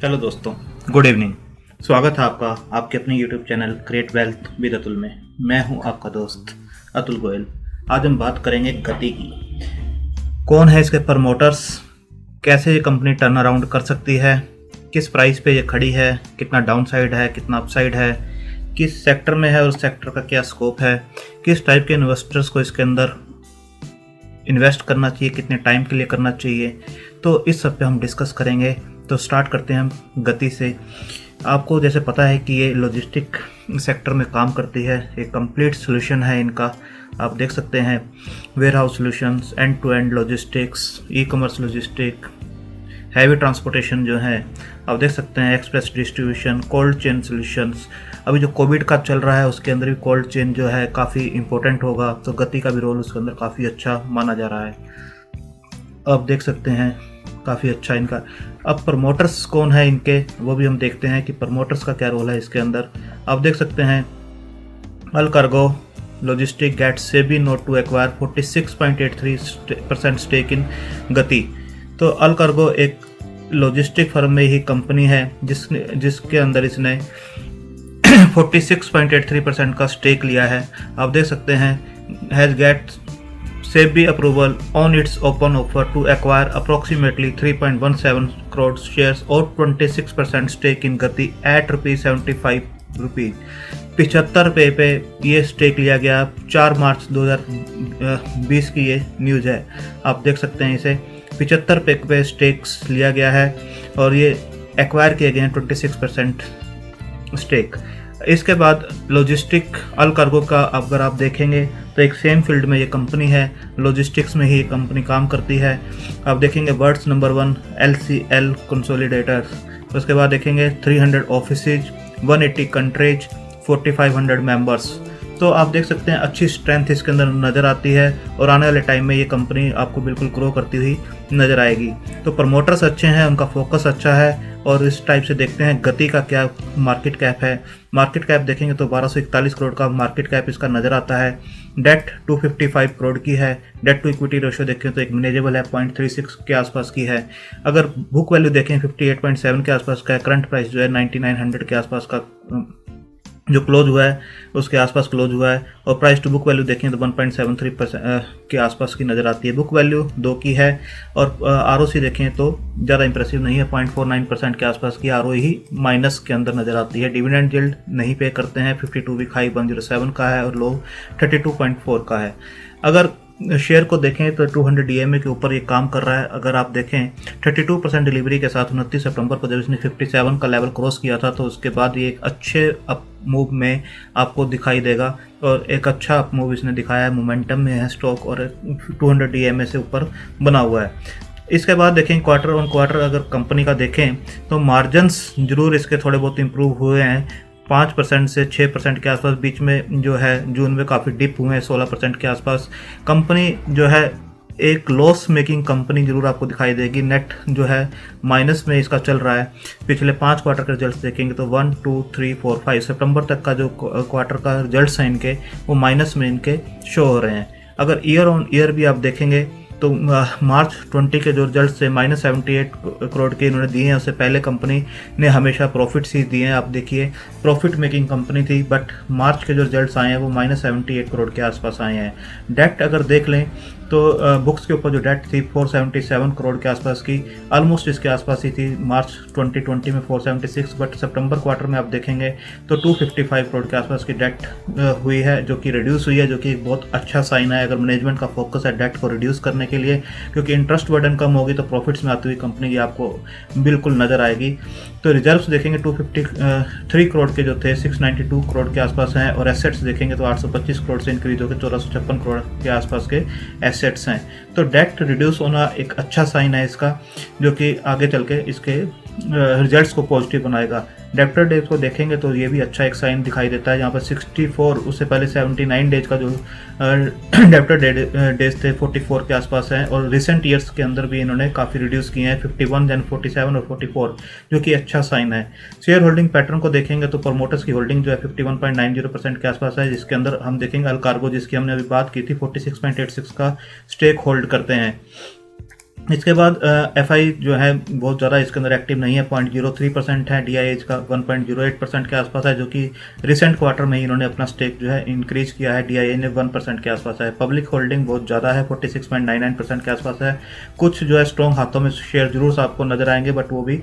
Hello दोस्तों, good evening. स्वागत है आपका आपके अपने YouTube channel create wealth with Atul में। मैं हूं आपका दोस्त अतुल गोयल। आज हम बात करेंगे गति की। कौन है इसके प्रमोटर्स, कैसे ये कंपनी टर्न अराउंड कर सकती है, किस प्राइस पे ये खड़ी है, कितना डाउन साइड है, कितना अपसाइड है, किस सेक्टर में है और सेक्टर का क्या स्कोप है, किस टाइप के इन्वेस्टर्स को इसके अंदर इन्वेस्ट करना चाहिए, कितने टाइम के लिए करना चाहिए, तो इस सब पे हम डिस्कस करेंगे। तो स्टार्ट करते हैं हम गति से। आपको जैसे पता है कि ये लॉजिस्टिक सेक्टर में काम करती है, एक कंप्लीट सोल्यूशन है इनका। आप देख सकते हैं warehouse solutions, end to end logistics, e commerce logistic, heavy transportation जो है आप देख सकते हैं, express distribution, cold chain solutions. अभी जो कोविड का चल रहा है उसके अंदर भी कोल्ड चेन जो है काफ़ी इंपॉर्टेंट होगा, तो गति का भी रोल उसके अंदर काफ़ी अच्छा माना जा रहा है। आप देख सकते हैं काफ़ी अच्छा इनका। अब प्रमोटर्स कौन है इनके, वो भी हम देखते हैं कि प्रमोटर्स का क्या रोल है इसके अंदर। आप देख सकते हैं अल cargo logistic get SEBI nod to acquire 46.83% stake in Gati. तो अल कार्गो एक लॉजिस्टिक फर्म में ही कंपनी है जिसके अंदर इसने 46.83% का स्टेक लिया है। आप देख सकते हैं has got SEBI approval on its open offer to acquire approximately 3.17 crore shares or 26% stake in Gati at ₹75। 75 रुपये पे ये स्टेक लिया गया। 4 मार्च 2020 की ये न्यूज़ है। आप देख सकते हैं इसे 75 रुपये पे स्टेक्स लिया गया है और ये एक्वायर किए गए हैं 26% स्टेक। इसके बाद लॉजिस्टिक अल कार्गो का अगर आप देखेंगे तो एक सेम फील्ड में ये कंपनी है, लॉजिस्टिक्स में ही ये कंपनी काम करती है। आप देखेंगे वर्ल्ड्स नंबर 1 LCL कंसोलिडेटर्स, उसके बाद देखेंगे 300 ऑफिसेज, 180 कंट्रीज, 4500 मेंबर्स। तो आप देख सकते हैं अच्छी स्ट्रेंथ इसके अंदर नज़र आती है और आने वाले टाइम में ये कंपनी आपको बिल्कुल ग्रो करती हुई नज़र आएगी। तो प्रमोटर्स अच्छे हैं, उनका फोकस अच्छा है। और इस टाइप से देखते हैं गति का क्या मार्केट कैप है। मार्केट कैप देखेंगे तो 1241 करोड़ का मार्केट कैप इसका नज़र आता है। डेट 255 करोड़ की है। डेट टू इक्विटी रेशियो देखें तो एक मैनेजेबल है, 0.36 के आसपास की है। अगर बुक वैल्यू देखें 58.7 के आसपास का है। करंट प्राइस जो है 9900 के आसपास का जो क्लोज हुआ है उसके आसपास क्लोज हुआ है। और प्राइस टू बुक वैल्यू देखें तो 1.73 के आसपास की नज़र आती है। बुक वैल्यू 2 की है और ROC देखें तो ज़्यादा इंप्रेसिव नहीं है, 0.49% के आसपास की ROE ही माइनस के अंदर नज़र आती है। डिविडेंड यील्ड नहीं पे करते हैं, 52 वीक हाई 107 का है और लो 32.4 का है। अगर शेयर को देखें तो 200 DMA के ऊपर ये काम कर रहा है। अगर आप देखें 32% डिलीवरी के साथ 29 सितंबर को जब इसने 57 का लेवल क्रॉस किया था तो उसके बाद ये एक अच्छे अप मूव में आपको दिखाई देगा और एक अच्छा अप मूव इसने दिखाया है। मोमेंटम में है स्टॉक और 200 DMA से ऊपर बना हुआ है। इसके बाद देखें क्वार्टर ऑन क्वार्टर अगर कंपनी का देखें तो मार्जिन्स जरूर इसके थोड़े बहुत इंप्रूव हुए हैं, 5% से 6% के आसपास। बीच में जो है जून में काफ़ी डिप हुए हैं 16% के आसपास। कंपनी जो है एक लॉस मेकिंग कंपनी जरूर आपको दिखाई देगी। नेट जो है माइनस में इसका चल रहा है। पिछले 5 क्वार्टर के रिजल्ट्स देखेंगे तो 1 2 3 4 5 सितंबर तक का जो क्वार्टर का रिजल्ट्स हैं इनके वो माइनस में इनके शो हो रहे हैं। अगर ईयर ऑन ईयर भी आप देखेंगे तो मार्च 20 के जो रिजल्ट से -78 करोड़ के इन्होंने दिए हैं, उससे पहले कंपनी ने हमेशा प्रॉफिट्स ही दिए हैं। आप देखिए प्रॉफिट मेकिंग कंपनी थी, बट मार्च के जो रिजल्ट्स आए हैं वो -78 करोड़ के आसपास आए हैं। डेट अगर देख लें तो बुक्स के ऊपर जो डेट थी 477 करोड़ के आसपास की, ऑलमोस्ट इसके आसपास ही थी मार्च 2020 में 476, बट सितंबर क्वार्टर में आप देखेंगे तो 255 करोड़ के आसपास की डेट हुई है, जो कि रिड्यूस हुई है, जो कि एक बहुत अच्छा साइन है। अगर मैनेजमेंट का फोकस है डेट को रिड्यूस करने के लिए, क्योंकि इंटरेस्ट बर्डन कम होगी तो प्रॉफिट्स में आती हुई कंपनी आपको बिल्कुल नज़र आएगी। तो रिजर्व्स देखेंगे 253 करोड़ के जो थे 692 करोड़ के आसपास हैं और एसेट्स देखेंगे तो 825 करोड़ से इंक्रीज होकर 1456 करोड़ के आसपास के एसेट्स हैं। तो डेट रिड्यूस होना एक अच्छा साइन है इसका, जो कि आगे चल के इसके रिजल्ट्स को पॉजिटिव बनाएगा। डेप्टर डेज को देखेंगे तो ये भी अच्छा एक साइन दिखाई देता है। यहाँ पर 64, उससे पहले 79 डेज का जो डेप्टर डेज थे 44 के आसपास हैं और रिसेंट ईयर्स के अंदर भी इन्होंने काफ़ी रिड्यूस किए हैं, 51 देन 47 और 44, जो कि अच्छा साइन है। शेयर होल्डिंग पैटर्न को देखेंगे तो प्रमोटर्स की होल्डिंग जो है 51.90% के आसपास है, जिसके अंदर हम देखेंगे अल कार्गो, जिसकी हमने अभी बात की थी, 46.86 का स्टेक होल्ड करते हैं। इसके बाद एफआई जो है बहुत ज़्यादा इसके अंदर एक्टिव नहीं है, 0.03% है। डीआईएच का 1.08% के आसपास है, जो कि रिसेंट क्वार्टर में ही इन्होंने अपना स्टेक जो है इंक्रीज किया है। डीआईए ने 1% के आसपास है। पब्लिक होल्डिंग बहुत ज़्यादा है, 46.99% के आसपास है। कुछ जो है स्ट्रॉन्ग हाथों में शेयर जरूर आपको नजर आएंगे, बट वो भी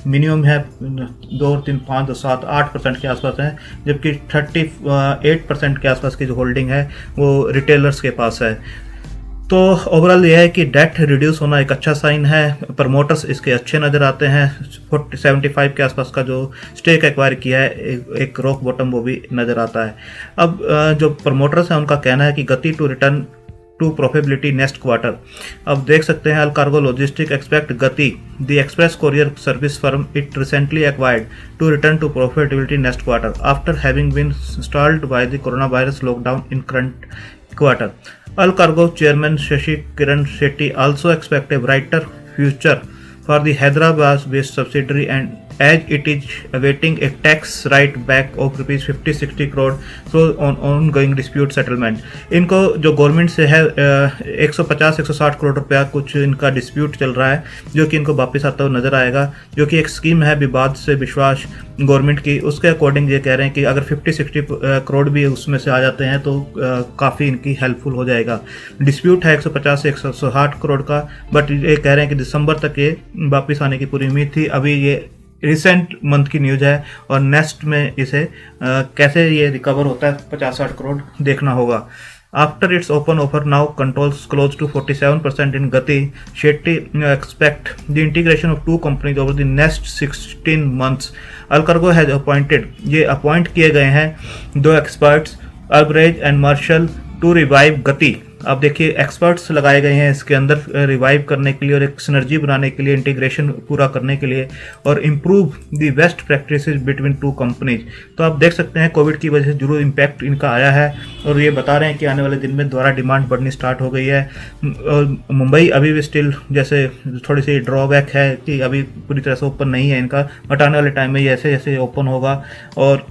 मिनिमम है 2, 3, 5, 7, 8% के आसपास है, जबकि 38% के आसपास की जो होल्डिंग है वो रिटेलर्स के पास है। तो ओवरऑल यह है कि डेट रिड्यूस होना एक अच्छा साइन है। प्रमोटर्स इसके अच्छे नज़र आते हैं। 75 के आसपास का जो स्टेक एक्वायर किया है, एक रॉक बॉटम वो भी नज़र आता है। अब जो प्रमोटर्स हैं उनका कहना है कि Gati to return to profitability next quarter. अब देख सकते हैं, अल cargo logistic expect Gati the express courier service firm it recently acquired to return to profitability next quarter after having been stalled by the corona virus lockdown in current quarter. Al Cargo chairman Shashi Kiran Shetty also expect a brighter future for the Hyderabad-based subsidiary, and as it is awaiting a tax write back of rupees 50-60 crore through ongoing dispute settlement. इनको जो government से है 150-160 करोड़ रुपया कुछ इनका dispute चल रहा है, जो कि इनको वापस आता हुआ नजर आएगा, जो कि एक स्कीम है विवाद से विश्वास गवर्नमेंट की। उसके अकॉर्डिंग ये कह रहे हैं कि अगर 50-60 करोड़ भी उसमें से आ जाते हैं तो काफ़ी इनकी हेल्पफुल हो जाएगा। डिस्प्यूट है 150 से 160 करोड़ का, बट ये कह रहे हैं कि दिसंबर तक ये वापस आने की पूरी उम्मीद थी। अभी ये रिसेंट मंथ की न्यूज़ है और नेक्स्ट में इसे कैसे ये रिकवर होता है 50-60 करोड़ देखना होगा। After its open offer now controls close to 47% in Gati, Shetty expect the integration of two companies over the next 16 months. Alcargo has appointed, ये अपॉइंट किए गए हैं 2 experts, Alvarez and Marsal, to revive Gati. अब देखिए experts लगाए गए हैं इसके अंदर रिवाइव करने के लिए और एक सिनर्जी बनाने के लिए, इंटीग्रेशन पूरा करने के लिए, और improve the best practices between two companies. तो आप देख सकते हैं कोविड की वजह से जरूर इम्पैक्ट इनका आया है, और ये बता रहे हैं कि आने वाले दिन में दोबारा डिमांड बढ़नी स्टार्ट हो गई है। मुंबई अभी भी स्टिल जैसे थोड़ी सी ड्रॉबैक है कि अभी पूरी तरह से ओपन नहीं है इनका, बट आने वाले टाइम में जैसे जैसे ओपन होगा और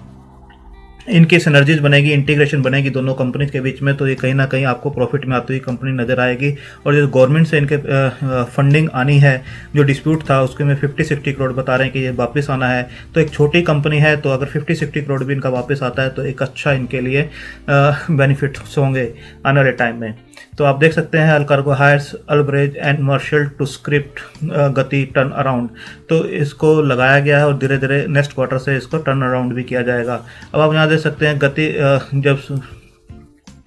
इनकी सिनर्जीज बनेगी, इंटीग्रेशन बनेगी दोनों कंपनीज के बीच में, तो ये कहीं ना कहीं आपको प्रॉफिट में आती हुई कंपनी नज़र आएगी। और जो गवर्नमेंट से इनके फंडिंग आनी है, जो डिस्प्यूट था उसके में 50-60 करोड़ बता रहे हैं कि ये वापस आना है, तो एक छोटी कंपनी है, तो अगर 50-60 करोड़ भी इनका वापस आता है तो एक अच्छा इनके लिए बेनिफिट्स होंगे आने वाले टाइम में। तो आप देख सकते हैं, Allcargo hires Alvarez and Marsal to script Gati turnaround. तो इसको लगाया गया है और धीरे धीरे नेक्स्ट क्वार्टर से इसको टर्न अराउंड भी किया जाएगा। अब आप यहाँ देख सकते हैं गति जब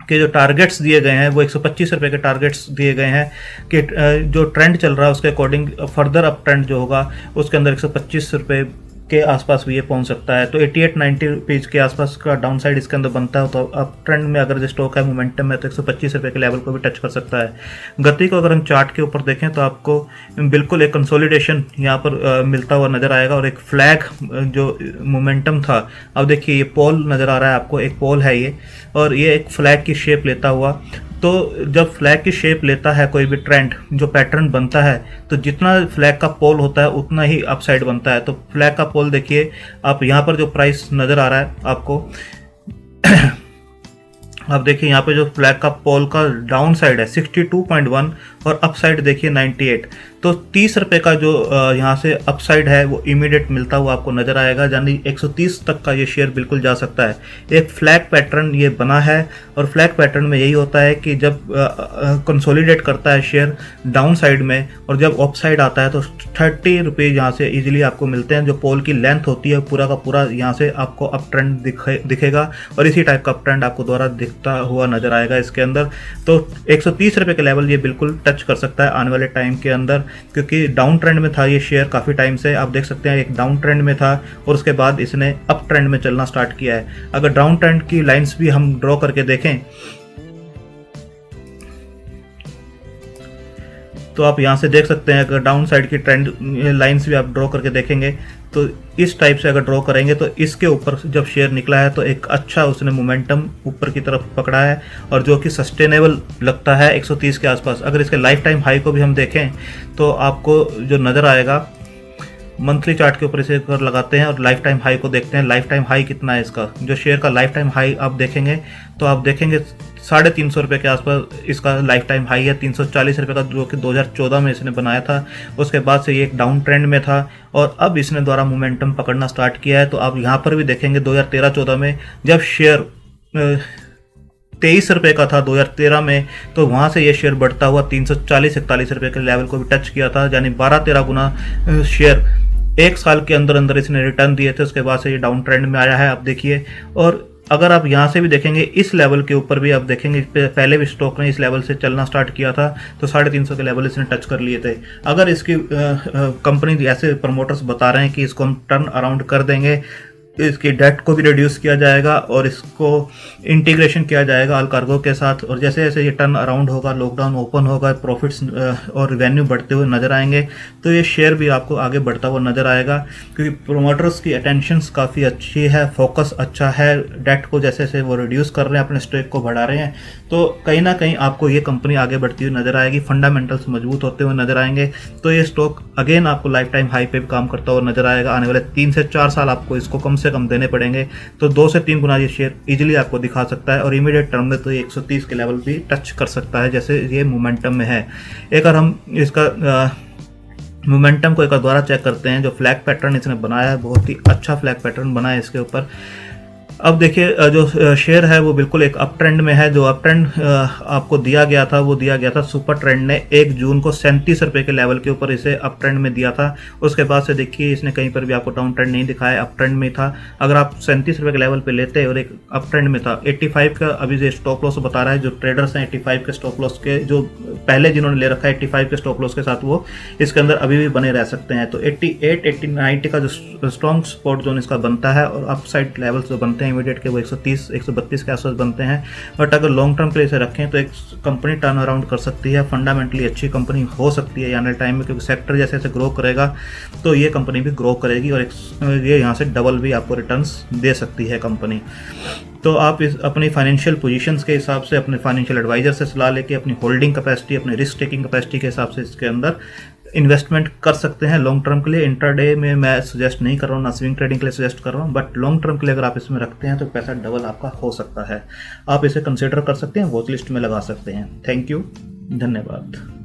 के जो टारगेट्स दिए गए हैं वो 125 रुपये के टारगेट्स दिए गए हैं कि जो ट्रेंड चल रहा है उसके अकॉर्डिंग फर्दर अप ट्रेंड जो होगा उसके अंदर 125 रुपये के आसपास भी ये पहुंच सकता है। तो 88-90 रुपीज़ के आसपास का डाउन साइड इसके अंदर बनता है, तो अप ट्रेंड में अगर जो स्टॉक है मोमेंटम में तो 125 रुपये के लेवल को भी टच कर सकता है। गति को अगर हम चार्ट के ऊपर देखें तो आपको बिल्कुल एक कंसोलिडेशन यहाँ पर मिलता हुआ नज़र आएगा, और एक फ्लैग जो मोमेंटम था, अब देखिए ये पोल नज़र आ रहा है आपको, एक पोल है ये, और ये एक फ्लैग की शेप लेता हुआ। तो जब फ्लैग की शेप लेता है कोई भी ट्रेंड, जो पैटर्न बनता है, तो जितना फ्लैग का पोल होता है उतना ही अपसाइड बनता है। तो फ्लैग का पोल देखिए आप यहाँ पर जो प्राइस नज़र आ रहा है आपको आप देखिए यहाँ पे जो फ्लैग का पोल का डाउन साइड है 62.1 और अप साइड देखिए 98। तो 30 रुपये का जो यहाँ से अप साइड है वो इमीडिएट मिलता हुआ आपको नज़र आएगा, यानी 130 तक का ये शेयर बिल्कुल जा सकता है। एक फ्लैग पैटर्न ये बना है, और फ्लैग पैटर्न में यही होता है कि जब कंसोलिडेट करता है शेयर डाउन साइड में और जब अप साइड आता है तो 30 रुपये यहाँ से इजीली आपको मिलते हैं। जो पोल की लेंथ होती है पूरा का पूरा यहाँ से आपको अप ट्रेंड दिखेगा, और इसी टाइप का अप ट्रेंड आपको दोबारा दिखता हुआ नजर आएगा इसके अंदर। तो 130 रुपये के लेवल ये बिल्कुल टच कर सकता है आने वाले टाइम के अंदर, क्योंकि डाउन ट्रेंड में था ये शेयर काफ़ी टाइम से। आप देख सकते हैं एक डाउन ट्रेंड में था और उसके बाद इसने अप ट्रेंड में चलना स्टार्ट किया है। अगर डाउन ट्रेंड की लाइंस भी हम ड्रॉ करके देखें तो आप यहाँ से देख सकते हैं, अगर डाउन साइड की ट्रेंड लाइंस भी आप ड्रॉ करके देखेंगे तो इस टाइप से अगर ड्रॉ करेंगे तो इसके ऊपर जब शेयर निकला है तो एक अच्छा उसने मोमेंटम ऊपर की तरफ पकड़ा है, और जो कि सस्टेनेबल लगता है 130 के आसपास। अगर इसके लाइफ टाइम हाई को भी हम देखें तो आपको जो नज़र आएगा मंथली चार्ट के ऊपर इसे अगर लगाते हैं और लाइफ टाइम हाई को देखते हैं, लाइफ टाइम हाई कितना है इसका, जो शेयर का लाइफ टाइम हाई आप देखेंगे तो आप देखेंगे 350 के आसपास इसका लाइफ टाइम हाई है, 340 रुपये का, जो कि 2014 में इसने बनाया था। उसके बाद से ये एक डाउन ट्रेंड में था और अब इसने द्वारा मोमेंटम पकड़ना स्टार्ट किया है। तो आप यहाँ पर भी देखेंगे 2013-14 में जब शेयर 23 रुपये का था 2013 में, तो वहाँ से ये शेयर बढ़ता हुआ 340-41 रुपये के लेवल को भी टच किया था, यानी 12-13 गुना शेयर एक साल के अंदर अंदर इसने रिटर्न दिए थे। उसके बाद से ये डाउन ट्रेंड में आया है, आप देखिए। और अगर आप यहाँ से भी देखेंगे इस लेवल के ऊपर भी आप देखेंगे पहले भी स्टॉक ने इस लेवल से चलना स्टार्ट किया था, तो 350 के लेवल इसने टच कर लिए थे। अगर इसकी कंपनी ऐसे प्रमोटर्स बता रहे हैं कि इसको हम टर्न अराउंड कर देंगे, इसकी डेट को भी रिड्यूस किया जाएगा और इसको इंटीग्रेशन किया जाएगा अलकार्गो के साथ, और जैसे जैसे ये टर्न अराउंड होगा, लॉकडाउन ओपन होगा, प्रॉफिट्स और रेवेन्यू बढ़ते हुए नज़र आएंगे, तो ये शेयर भी आपको आगे बढ़ता हुआ नज़र आएगा। क्योंकि प्रोमोटर्स की अटेंशंस काफ़ी अच्छी है, फोकस अच्छा है, डेट को जैसे जैसे वो रिड्यूस कर रहे हैं, अपने स्टेक को बढ़ा रहे हैं, तो कहीं ना कहीं आपको ये कंपनी आगे बढ़ती हुई नज़र आएगी, फंडामेंटल्स मजबूत होते हुए नज़र आएंगे। तो ये स्टॉक अगेन आपको लाइफ टाइम हाई पे भी काम करता हुआ नज़र आएगा। आने वाले 3 से 4 साल आपको इसको कम से कम देने पड़ेंगे, तो 2 से 3 गुना ये शेयर इजीली आपको दिखा सकता है, और इमीडिएट टर्म में तो ये 130 के लेवल भी टच कर सकता है, जैसे ये मोमेंटम में है। एक अगर हम इसका मोमेंटम को एक बार दोबारा चेक करते हैं, जो फ्लैग पैटर्न इसने बनाया है, बहुत ही अच्छा फ्लैग पैटर्न बना है इसके ऊपर। अब देखिए जो शेयर है वो बिल्कुल एक अप ट्रेंड में है। जो अप ट्रेंड आपको दिया गया था वो दिया गया था सुपर ट्रेंड ने 1 जून को 37 रुपये के लेवल के ऊपर इसे अप ट्रेंड में दिया था। उसके बाद से देखिए इसने कहीं पर भी आपको डाउन ट्रेंड नहीं दिखाया, अप ट्रेंड में था। अगर आप 37 रुपये के लेवल पे लेते और एक अप ट्रेंड में था, 85 का अभी जो स्टॉप लॉस बता रहा है, जो ट्रेडर्स हैं 85 के स्टॉप लॉस के, जो पहले जिन्होंने ले रखा है 85 के स्टॉप लॉस के साथ, वो इसके अंदर अभी भी बने रह सकते हैं। तो 88, 80, 90 का जो स्ट्रॉन्ग सपोर्ट जोन इसका बनता है, और अपसाइड लेवल्स जो बनते हैं इमीडिएट के वो 132 के आसपास बनते हैं। बट अगर लॉन्ग टर्म के लिए इसे रखें तो एक कंपनी टर्न अराउंड कर सकती है, फंडामेंटली अच्छी कंपनी हो सकती है आने वाले टाइम में, क्योंकि सेक्टर जैसे जैसे ग्रो करेगा तो ये कंपनी भी ग्रो करेगी, और ये यहाँ से डबल भी आपको रिटर्न्स दे सकती है कंपनी। तो आप इस अपनी फाइनेंशियल पोजीशंस के हिसाब से, अपने फाइनेंशियल एडवाइजर से सलाह लेके, अपनी होल्डिंग कैपेसिटी, अपनी रिस्क टेकिंग कैपेसिटी के हिसाब से इसके अंदर इन्वेस्टमेंट कर सकते हैं। लॉन्ग टर्म के लिए इंट्राडे में मैं सजेस्ट नहीं कर रहा हूँ, ना स्विंग ट्रेडिंग के लिए सजेस्ट कर रहा हूँ, बट लॉन्ग टर्म के लिए अगर आप इसमें रखते हैं तो पैसा डबल आपका हो सकता है। आप इसे कंसिडर कर सकते हैं, वॉच लिस्ट में लगा सकते हैं। थैंक यू, धन्यवाद।